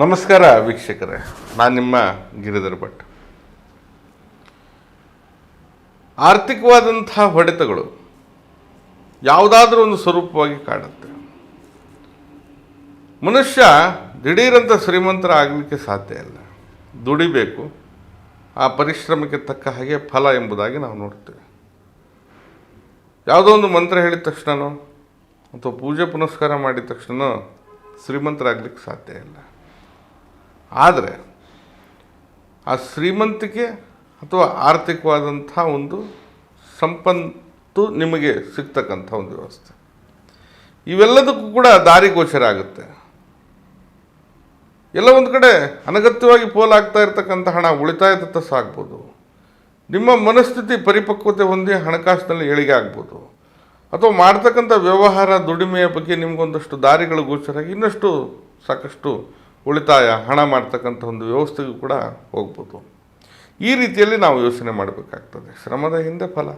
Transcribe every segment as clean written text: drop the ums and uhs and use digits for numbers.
ನಮಸ್ಕಾರ ವೀಕ್ಷಕರೇ, ನಾನು ನಿಮ್ಮ ಗಿರಿಧರ್ ಭಟ್. ಆರ್ಥಿಕವಾದಂಥ ಹೊಡೆತಗಳು ಯಾವುದಾದ್ರೂ ಒಂದು ಸ್ವರೂಪವಾಗಿ ಕಾಣುತ್ತೆ. ಮನುಷ್ಯ ದಿಢೀರಂತ ಶ್ರೀಮಂತರ ಆಗಲಿಕ್ಕೆ ಸಾಧ್ಯ ಇಲ್ಲ. ದುಡಿಬೇಕು, ಆ ಪರಿಶ್ರಮಕ್ಕೆ ತಕ್ಕ ಹಾಗೆ ಫಲ ಎಂಬುದಾಗಿ ನಾವು ನೋಡ್ತೇವೆ. ಯಾವುದೋ ಒಂದು ಮಂತ್ರ ಹೇಳಿದ ತಕ್ಷಣನೋ ಅಥವಾ ಪೂಜೆ ಪುನಸ್ಕಾರ ಮಾಡಿದ ತಕ್ಷಣ ಶ್ರೀಮಂತರಾಗಲಿಕ್ಕೆ ಸಾಧ್ಯ ಇಲ್ಲ. ಆದರೆ ಆ ಶ್ರೀಮಂತಿಕೆ ಅಥವಾ ಆರ್ಥಿಕವಾದಂಥ ಒಂದು ಸಂಪತ್ತು ನಿಮಗೆ ಸಿಗ್ತಕ್ಕಂಥ ಒಂದು ವ್ಯವಸ್ಥೆ, ಇವೆಲ್ಲದಕ್ಕೂ ಕೂಡ ದಾರಿಗೋಚರ ಆಗುತ್ತೆ. ಎಲ್ಲ ಒಂದು ಕಡೆ ಅನಗತ್ಯವಾಗಿ ಪೋಲಾಗ್ತಾ ಇರ್ತಕ್ಕಂಥ ಹಣ ಉಳಿತಾಯದತ್ತ ಸಾಗ್ಬೋದು. ನಿಮ್ಮ ಮನಸ್ಥಿತಿ ಪರಿಪಕ್ವತೆ ಹೊಂದಿ ಹಣಕಾಸಿನಲ್ಲಿ ಏಳಿಗೆ ಆಗ್ಬೋದು. ಅಥವಾ ಮಾಡ್ತಕ್ಕಂಥ ವ್ಯವಹಾರ ದುಡಿಮೆಯ ಬಗ್ಗೆ ನಿಮಗೊಂದಷ್ಟು ದಾರಿಗಳು ಗೋಚರಾಗಿ ಇನ್ನಷ್ಟು ಸಾಕಷ್ಟು ಉಳಿತಾಯ ಹಣ ಮಾಡ್ತಕ್ಕಂಥ ಒಂದು ವ್ಯವಸ್ಥೆಗೂ ಕೂಡ ಹೋಗ್ಬೋದು. ಈ ರೀತಿಯಲ್ಲಿ ನಾವು ಯೋಚನೆ ಮಾಡಬೇಕಾಗ್ತದೆ. ಶ್ರಮದ ಹಿಂದೆ ಫಲ,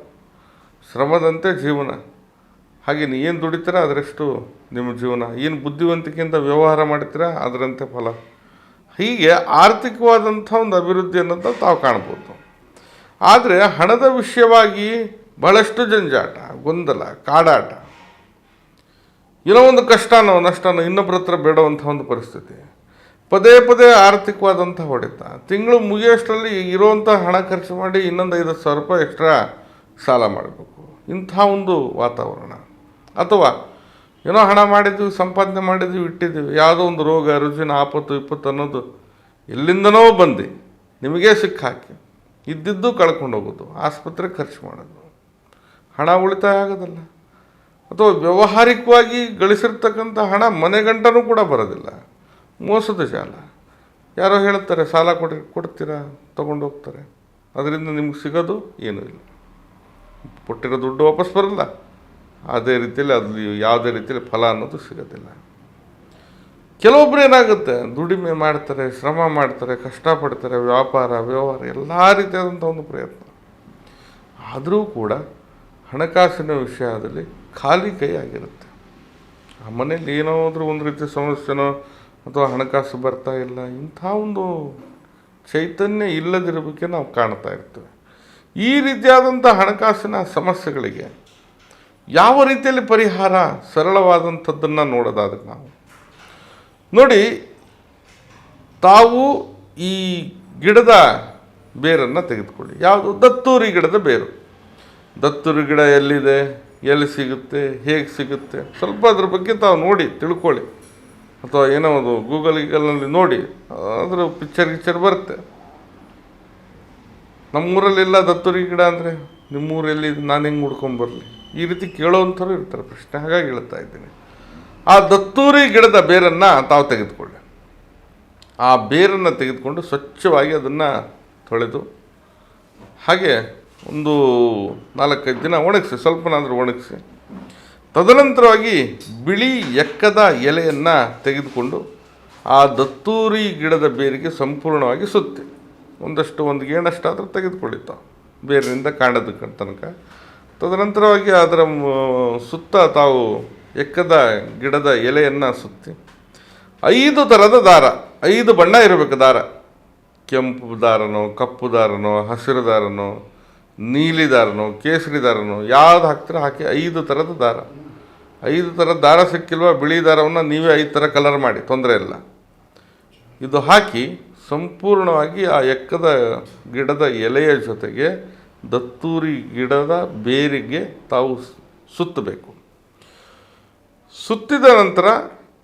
ಶ್ರಮದಂತೆ ಜೀವನ. ಹಾಗೆ ಏನು ದುಡಿತೀರ ಅದರಷ್ಟು ನಿಮ್ಮ ಜೀವನ, ಏನು ಬುದ್ಧಿವಂತಿಕೆಯಿಂದ ವ್ಯವಹಾರ ಮಾಡ್ತೀರಾ ಅದರಂತೆ ಫಲ. ಹೀಗೆ ಆರ್ಥಿಕವಾದಂಥ ಒಂದು ಅಭಿವೃದ್ಧಿ ಅನ್ನೋದು ತಾವು ಕಾಣ್ಬೋದು. ಆದರೆ ಹಣದ ವಿಷಯವಾಗಿ ಬಹಳಷ್ಟು ಜಂಜಾಟ, ಗೊಂದಲ, ಕಾಡಾಟ, ಏನೋ ಒಂದು ಕಷ್ಟನೋ ನಷ್ಟನೋ ಇನ್ನೊಬ್ಬರ ಹತ್ರ ಬೇಡುವಂಥ ಒಂದು ಪರಿಸ್ಥಿತಿ, ಪದೇ ಪದೇ ಆರ್ಥಿಕವಾದಂಥ ಹೊಡೆತ, ತಿಂಗಳು ಮುಗಿಯೋಷ್ಟರಲ್ಲಿ ಇರೋವಂಥ ಹಣ ಖರ್ಚು ಮಾಡಿ ಇನ್ನೊಂದು 5,000 ರೂಪಾಯಿ ಎಕ್ಸ್ಟ್ರಾ ಸಾಲ ಮಾಡಬೇಕು. ಇಂಥ ಒಂದು ವಾತಾವರಣ. ಅಥವಾ ಏನೋ ಹಣ ಮಾಡಿದ್ವಿ, ಸಂಪಾದನೆ ಮಾಡಿದ್ವಿ, ಇಟ್ಟಿದ್ದೀವಿ, ಯಾವುದೋ ಒಂದು ರೋಗ ರುಜಿನ ಆಪತ್ತು ವಿಪತ್ತು ಅನ್ನೋದು ಎಲ್ಲಿಂದನೋ ಬಂದು ನಿಮಗೇ ಸಿಕ್ಕಾಕಿ ಇದ್ದಿದ್ದು ಕಳ್ಕೊಂಡು ಹೋಗೋದು, ಆಸ್ಪತ್ರೆಗೆ ಖರ್ಚು ಮಾಡೋದು, ಹಣ ಉಳಿತಾಯ ಆಗೋದಿಲ್ಲ. ಅಥವಾ ವ್ಯಾವಹಾರಿಕವಾಗಿ ಗಳಿಸಿರ್ತಕ್ಕಂಥ ಹಣ ಮನೆಗಂಟನೂ ಕೂಡ ಬರೋದಿಲ್ಲ. ಮೋಸದ ಜಾಲ. ಯಾರೋ ಹೇಳ್ತಾರೆ ಸಾಲ ಕೊಡ್ತೀರಾ, ತೊಗೊಂಡು ಹೋಗ್ತಾರೆ, ಅದರಿಂದ ನಿಮ್ಗೆ ಸಿಗೋದು ಏನೂ ಇಲ್ಲ, ಕೊಟ್ಟಿರೋ ದುಡ್ಡು ವಾಪಸ್ ಬರಲ್ಲ. ಅದೇ ರೀತಿಯಲ್ಲಿ ಅದು ಯಾವುದೇ ರೀತಿಯಲ್ಲಿ ಫಲ ಅನ್ನೋದು ಸಿಗೋದಿಲ್ಲ. ಕೆಲವೊಬ್ಬರು ಏನಾಗುತ್ತೆ, ದುಡಿಮೆ ಮಾಡ್ತಾರೆ, ಶ್ರಮ ಮಾಡ್ತಾರೆ, ಕಷ್ಟಪಡ್ತಾರೆ, ವ್ಯವಹಾರ ಎಲ್ಲ ರೀತಿಯಾದಂಥ ಒಂದು ಪ್ರಯತ್ನ, ಆದರೂ ಕೂಡ ಹಣಕಾಸಿನ ವಿಷಯದಲ್ಲಿ ಖಾಲಿ ಕೈ ಆಗಿರುತ್ತೆ. ಆ ಮನೇಲಿ ಏನಾದರೂ ಒಂದು ರೀತಿ ಸಮಸ್ಯೆನೋ ಅಥವಾ ಹಣಕಾಸು ಬರ್ತಾ ಇಲ್ಲ, ಇಂಥ ಒಂದು ಚೈತನ್ಯ ಇಲ್ಲದಿರೋದಕ್ಕೆ ನಾವು ಕಾಣ್ತಾ ಇರ್ತೇವೆ. ಈ ರೀತಿಯಾದಂಥ ಹಣಕಾಸಿನ ಸಮಸ್ಯೆಗಳಿಗೆ ಯಾವ ರೀತಿಯಲ್ಲಿ ಪರಿಹಾರ, ಸರಳವಾದಂಥದ್ದನ್ನು ನೋಡೋದಾದ್ರೆ ನಾವು ನೋಡಿ, ತಾವು ಈ ಗಿಡದ ಬೇರನ್ನು ತೆಗೆದುಕೊಳ್ಳಿ. ಯಾವುದು? ದತ್ತೂರಿ ಗಿಡದ ಬೇರು. ದತ್ತೂರಿ ಗಿಡ ಎಲ್ಲಿದೆ, ಎಲ್ಲಿ ಸಿಗುತ್ತೆ, ಹೇಗೆ ಸಿಗುತ್ತೆ, ಸ್ವಲ್ಪ ಅದ್ರ ಬಗ್ಗೆ ತಾವು ನೋಡಿ ತಿಳ್ಕೊಳ್ಳಿ. ಅಥವಾ ಏನೋ ಅದು ಗೂಗಲ್ನಲ್ಲಿ ನೋಡಿ, ಅದರ ಪಿಕ್ಚರ್ ಬರುತ್ತೆ. ನಮ್ಮೂರಲ್ಲೆಲ್ಲ ದತ್ತೂರಿ ಗಿಡ ಅಂದರೆ ನಿಮ್ಮೂರಲ್ಲಿ ನಾನು ಹೆಂಗೆ ಹುಡ್ಕೊಂಬರಲಿ, ಈ ರೀತಿ ಕೇಳೋವಂಥವ್ರು ಇರ್ತಾರೆ ಪ್ರಶ್ನೆ. ಹಾಗಾಗಿ ಹೇಳ್ತಾ ಇದ್ದೀನಿ. ಆ ದತ್ತೂರಿ ಗಿಡದ ಬೇರನ್ನು ತಾವು ತೆಗೆದುಕೊಳ್ಳಿ. ಆ ಬೇರನ್ನು ತೆಗೆದುಕೊಂಡು ಸ್ವಚ್ಛವಾಗಿ ಅದನ್ನು ತೊಳೆದು ಹಾಗೆ ಒಂದು 4-5 ದಿನ ಒಣಗಿಸಿ, ಸ್ವಲ್ಪನಾದರೂ ಒಣಗಿಸಿ, ತದನಂತರವಾಗಿ ಬಿಳಿ ಎಕ್ಕದ ಎಲೆಯನ್ನು ತೆಗೆದುಕೊಂಡು ಆ ದತ್ತೂರಿ ಗಿಡದ ಬೇರಿಗೆ ಸಂಪೂರ್ಣವಾಗಿ ಸುತ್ತಿ ಒಂದು ಗೇಣಷ್ಟಾದರೂ ತೆಗೆದುಕೊಳ್ಳಿ ತಾವು, ಬೇರಿನಿಂದ ಕಾಂಡದ ತನಕ. ತದನಂತರವಾಗಿ ಅದರ ಸುತ್ತ ತಾವು ಎಕ್ಕದ ಗಿಡದ ಎಲೆಯನ್ನು ಸುತ್ತಿ 5 ಥರದ ದಾರ, 5 ಬಣ್ಣ ಇರಬೇಕು ದಾರ. ಕೆಂಪು ದಾರನೋ, ಕಪ್ಪು ದಾರನೋ, ಹಸಿರು ದಾರನೋ, ನೀಲಿ ದಾರನೋ, ಕೇಸರಿ ದಾರನೋ, ಯಾವ್ದು ಹಾಕ್ತೀರ ಹಾಕಿ 5 ಥರದ ದಾರ. 5 ಥರದ ದಾರ ಸಿಕ್ಕಿಲ್ವ, ಬಿಳಿ ದಾರವನ್ನು ನೀವೇ 5 ಥರ ಕಲರ್ ಮಾಡಿ, ತೊಂದರೆ ಇಲ್ಲ. ಇದು ಹಾಕಿ ಸಂಪೂರ್ಣವಾಗಿ ಆ ಎಕ್ಕದ ಗಿಡದ ಎಲೆಯ ಜೊತೆಗೆ ದತ್ತೂರಿ ಗಿಡದ ಬೇರಿಗೆ ತಾವು ಸುತ್ತಬೇಕು. ಸುತ್ತಿದ ನಂತರ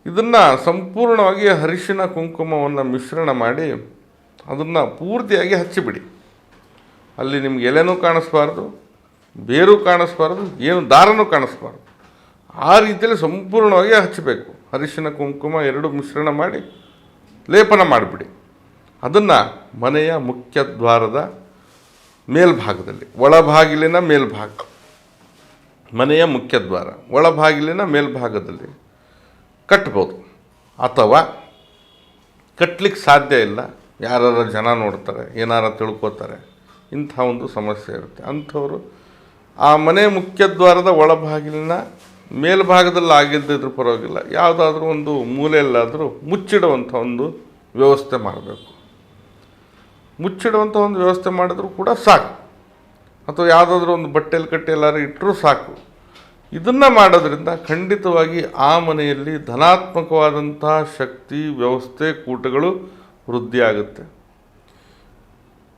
ಇದನ್ನು ಸಂಪೂರ್ಣವಾಗಿ ಅರಿಶಿನ ಕುಂಕುಮವನ್ನು ಮಿಶ್ರಣ ಮಾಡಿ ಅದನ್ನು ಪೂರ್ತಿಯಾಗಿ ಹಚ್ಚಿಬಿಡಿ. ಅಲ್ಲಿ ನಿಮ್ಗೆ ಎಲೆನೂ ಕಾಣಿಸ್ಬಾರ್ದು, ಬೇರು ಕಾಣಿಸ್ಬಾರ್ದು, ಏನು ದಾರನೂ ಕಾಣಿಸ್ಬಾರ್ದು. ಆ ರೀತಿಯಲ್ಲಿ ಸಂಪೂರ್ಣವಾಗಿ ಹಚ್ಚಬೇಕು. ಅರಿಶಿನ ಕುಂಕುಮ 2 ಮಿಶ್ರಣ ಮಾಡಿ ಲೇಪನ ಮಾಡಿಬಿಡಿ. ಅದನ್ನು ಮನೆಯ ಮುಖ್ಯ ದ್ವಾರದ ಮೇಲ್ಭಾಗದಲ್ಲಿ, ಒಳಭಾಗಿಲಿನ ಮೇಲ್ಭಾಗ, ಮನೆಯ ಮುಖ್ಯ ದ್ವಾರ ಒಳಭಾಗಿಲಿನ ಮೇಲ್ಭಾಗದಲ್ಲಿ ಕಟ್ಬೋದು. ಅಥವಾ ಕಟ್ಟಲಿಕ್ಕೆ ಸಾಧ್ಯ ಇಲ್ಲ, ಯಾರು ಜನ ನೋಡ್ತಾರೆ, ಏನಾರು ತಿಳ್ಕೊತಾರೆ, ಇಂಥ ಒಂದು ಸಮಸ್ಯೆ ಇರುತ್ತೆ. ಅಂಥವರು ಆ ಮನೆ ಮುಖ್ಯದ್ವಾರದ ಒಳಭಾಗಿಲಿನ ಮೇಲ್ಭಾಗದಲ್ಲಿ ಆಗಿದ್ದಿದ್ರೂ ಪರವಾಗಿಲ್ಲ, ಯಾವುದಾದ್ರೂ ಒಂದು ಮೂಲೆಯಲ್ಲಾದರೂ ಮುಚ್ಚಿಡುವಂಥ ಒಂದು ವ್ಯವಸ್ಥೆ ಮಾಡಬೇಕು. ಮುಚ್ಚಿಡುವಂಥ ಒಂದು ವ್ಯವಸ್ಥೆ ಮಾಡಿದ್ರೂ ಕೂಡ ಸಾಕು, ಅಥವಾ ಯಾವುದಾದ್ರೂ ಒಂದು ಬಟ್ಟೆಯಲ್ಲಿ ಕಟ್ಟಿ ಎಲ್ಲರೂ ಇಟ್ಟರೂ ಸಾಕು. ಇದನ್ನು ಮಾಡೋದ್ರಿಂದ ಖಂಡಿತವಾಗಿ ಆ ಮನೆಯಲ್ಲಿ ಧನಾತ್ಮಕವಾದಂಥ ಶಕ್ತಿ, ವ್ಯವಸ್ಥೆ, ಕೂಟಗಳು ವೃದ್ಧಿಯಾಗುತ್ತೆ.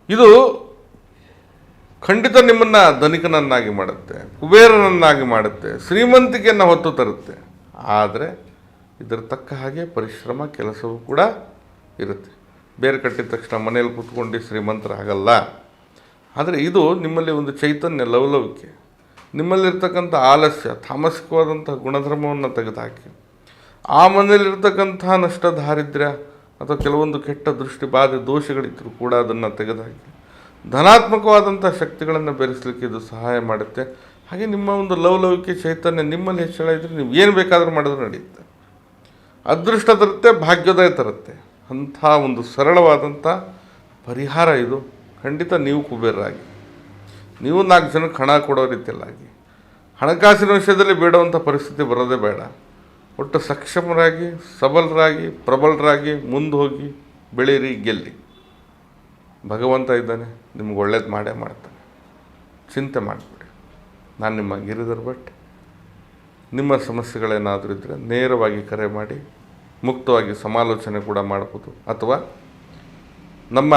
ಇದು ಖಂಡಿತ ನಿಮ್ಮನ್ನು ಧನಿಕನನ್ನಾಗಿ ಮಾಡುತ್ತೆ, ಕುಬೇರನನ್ನಾಗಿ ಮಾಡುತ್ತೆ, ಶ್ರೀಮಂತಿಕೆಯನ್ನು ಹೊತ್ತು ತರುತ್ತೆ. ಆದರೆ ಇದರ ತಕ್ಕ ಹಾಗೆ ಪರಿಶ್ರಮ, ಕೆಲಸವೂ ಕೂಡ ಇರುತ್ತೆ. ಬೇರೆ ಕಟ್ಟಿದ ತಕ್ಷಣ ಮನೆಯಲ್ಲಿ ಕೂತ್ಕೊಂಡು ಶ್ರೀಮಂತರಾಗಲ್ಲ. ಆದರೆ ಇದು ನಿಮ್ಮಲ್ಲಿ ಒಂದು ಚೈತನ್ಯ, ಲವಲವಿಕೆ, ನಿಮ್ಮಲ್ಲಿರ್ತಕ್ಕಂಥ ಆಲಸ್ಯ, ತಾಮಸಿಕವಾದಂಥ ಗುಣಧರ್ಮವನ್ನು ತೆಗೆದುಹಾಕಿ, ಆ ಮನೆಯಲ್ಲಿರ್ತಕ್ಕಂಥ ನಷ್ಟ, ದಾರಿದ್ರ್ಯ ಅಥವಾ ಕೆಲವೊಂದು ಕೆಟ್ಟ ದೃಷ್ಟಿ, ಬಾಧೆ, ದೋಷಗಳಿದ್ದರೂ ಕೂಡ ಅದನ್ನು ತೆಗೆದುಹಾಕಿ ಧನಾತ್ಮಕವಾದಂಥ ಶಕ್ತಿಗಳನ್ನು ಬೆರೆಸಲಿಕ್ಕೆ ಇದು ಸಹಾಯ ಮಾಡುತ್ತೆ. ಹಾಗೆ ನಿಮ್ಮ ಒಂದು ಲವಲವಿಕೆ, ಚೈತನ್ಯ ನಿಮ್ಮಲ್ಲಿ ಹೆಚ್ಚಳ ಇದ್ದರೆ ನೀವು ಏನು ಬೇಕಾದರೂ ಮಾಡಿದ್ರೆ ನಡೆಯುತ್ತೆ. ಅದೃಷ್ಟ ತರುತ್ತೆ, ಭಾಗ್ಯೋದಯ ತರುತ್ತೆ. ಅಂಥ ಒಂದು ಸರಳವಾದಂಥ ಪರಿಹಾರ ಇದು. ಖಂಡಿತ ನೀವು ಕುಬೇರರಾಗಿ, ನೀವು 4 ಜನಕ್ಕೆ ಹಣ ಕೊಡೋ ರೀತಿಯಲ್ಲಾಗಿ, ಹಣಕಾಸಿನ ವಿಷಯದಲ್ಲಿ ಬೇಡುವಂಥ ಪರಿಸ್ಥಿತಿ ಬರೋದೇ ಬೇಡ. ಒಟ್ಟು ಸಕ್ಷಮರಾಗಿ, ಸಬಲರಾಗಿ, ಪ್ರಬಲರಾಗಿ ಮುಂದೆ ಹೋಗಿ ಬೆಳೀರಿ, ಗೆಲ್ಲಿ. ಭಗವಂತ ಇದ್ದಾನೆ, ನಿಮ್ಗೆ ಒಳ್ಳೇದು ಮಾಡೇ ಮಾಡ್ತಾನೆ. ಚಿಂತೆ ಮಾಡಿಬಿಡಿ. ನಾನು ನಿಮ್ಮ ಗಿರಿಧರ್ ಭಟ್. ನಿಮ್ಮ ಸಮಸ್ಯೆಗಳೇನಾದರೂ ಇದ್ದರೆ ನೇರವಾಗಿ ಕರೆ ಮಾಡಿ ಮುಕ್ತವಾಗಿ ಸಮಾಲೋಚನೆ ಕೂಡ ಮಾಡ್ಬೋದು. ಅಥವಾ ನಮ್ಮ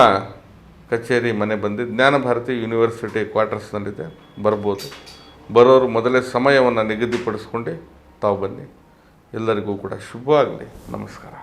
ಕಚೇರಿ ಮನೆ ಬಂದು ಜ್ಞಾನಭಾರತಿ ಯೂನಿವರ್ಸಿಟಿ ಕ್ವಾರ್ಟರ್ಸ್ನಲ್ಲಿದೆ, ಬರ್ಬೋದು. ಬರೋರು ಮೊದಲೇ ಸಮಯವನ್ನು ನಿಗದಿಪಡಿಸ್ಕೊಂಡು ತಾವು ಬನ್ನಿ. ಎಲ್ಲರಿಗೂ ಕೂಡ ಶುಭವಾಗಲಿ. ನಮಸ್ಕಾರ.